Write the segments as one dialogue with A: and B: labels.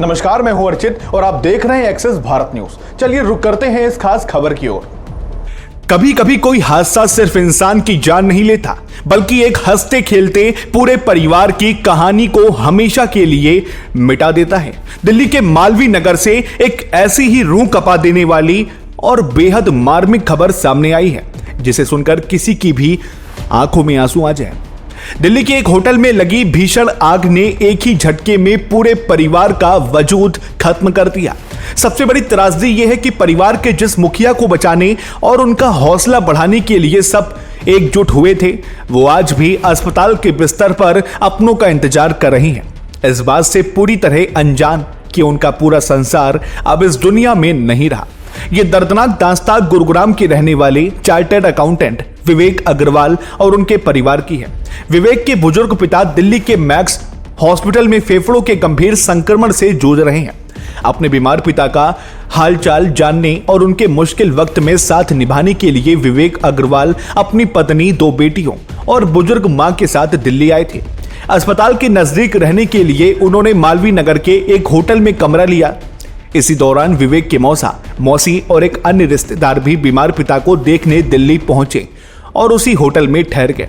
A: नमस्कार, मैं हूं अर्चित और आप देख रहे हैं एक्सेस भारत न्यूज। चलिए रुक करते हैं इस खास खबर की ओर।
B: कभी कभी कोई हादसा सिर्फ इंसान की जान नहीं लेता, बल्कि एक हंसते खेलते पूरे परिवार की कहानी को हमेशा के लिए मिटा देता है। दिल्ली के मालवीय नगर से एक ऐसी ही रूह कपा देने वाली और बेहद मार्मिक खबर सामने आई है, जिसे सुनकर किसी की भी आंखों में आंसू आ जाए। दिल्ली के एक होटल में लगी भीषण आग ने एक ही झटके में पूरे परिवार का वजूद खत्म कर दिया। सबसे बड़ी त्रासदी यह है कि परिवार के जिस मुखिया को बचाने और उनका हौसला बढ़ाने के लिए सब एकजुट हुए थे, वो आज भी अस्पताल के बिस्तर पर अपनों का इंतजार कर रही हैं, इस बात से पूरी तरह अनजान कि उनका पूरा संसार अब इस दुनिया में नहीं रहा। ये दर्दनाक दास्तान गुरुग्राम के रहने वाले चार्टर्ड अकाउंटेंट विवेक अग्रवाल और उनके परिवार की है। विवेक के बुजुर्ग पिता दिल्ली के मैक्स हॉस्पिटल में फेफड़ों के गंभीर संक्रमण से जूझ रहे हैं। अपने बीमार पिता का हालचाल जानने और उनके मुश्किल वक्त में साथ निभाने के लिए विवेक अग्रवाल अपनी पत्नी, 2 बेटियों और बुजुर्ग मां के साथ दिल्ली आए थे। अस्पताल के नजदीक रहने के लिए उन्होंने मालवीय नगर के एक होटल में कमरा लिया। इसी दौरान विवेक के मौसी और एक अन्य रिश्तेदार भी बीमार पिता को देखने दिल्ली पहुंचे और उसी होटल में ठहर गए।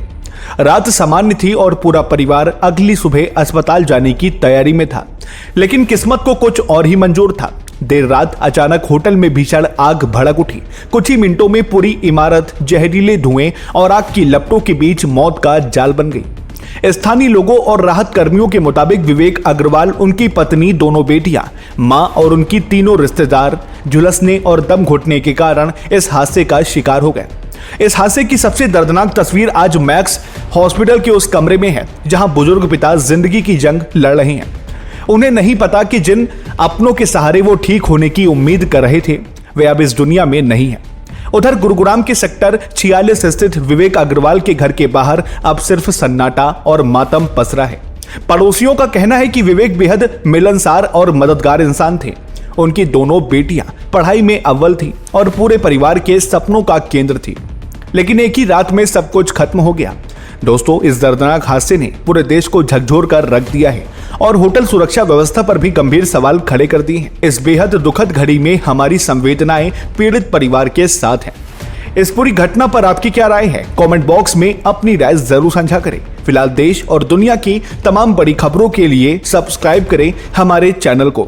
B: रात सामान्य थी और पूरा परिवार अगली सुबह अस्पताल जाने की तैयारी में था, लेकिन किस्मत को कुछ और ही मंजूर था। देर रात अचानक होटल में भीषण आग भड़क उठी। कुछ ही मिनटों में पूरी इमारत जहरीले धुएं और आग की लपटों के बीच मौत का जाल बन गई। स्थानीय लोगों और राहत कर्मियों के मुताबिक विवेक अग्रवाल, उनकी पत्नी, दोनों बेटियां, मां और उनकी तीनों रिश्तेदार झुलसने और दम घुटने के कारण इस हादसे का शिकार हो गए। इस हादसे की सबसे दर्दनाक तस्वीर आज मैक्स हॉस्पिटल के उस कमरे में है जहां बुजुर्ग पिता जिंदगी की जंग लड़ रहे हैं। उन्हें नहीं पता कि जिन अपनों के सहारे वो ठीक होने की उम्मीद कर रहे थे, वे अब इस दुनिया में नहीं है। उधर गुरुग्राम के सेक्टर 46 स्थित विवेक अग्रवाल के घर के बाहर अब सिर्फ सन्नाटा और मातम पसरा है। पड़ोसियों का कहना है कि विवेक बेहद मिलनसार और मददगार इंसान थे। उनकी दोनों बेटियां पढ़ाई में अव्वल थी और पूरे परिवार के सपनों का केंद्र थी, लेकिन एक ही रात में सब कुछ खत्म हो गया। दोस्तों, इस दर्दनाक हादसे ने पूरे देश को झकझोर कर रख दिया है और होटल सुरक्षा व्यवस्था पर भी गंभीर सवाल खड़े कर दिए हैं। इस बेहद दुखद घड़ी में हमारी संवेदनाएं पीड़ित परिवार के साथ हैं। इस पूरी घटना पर आपकी क्या राय है? कमेंट बॉक्स में अपनी राय जरूर साझा करें। फिलहाल देश और दुनिया की तमाम बड़ी खबरों के लिए सब्सक्राइब करें हमारे चैनल को।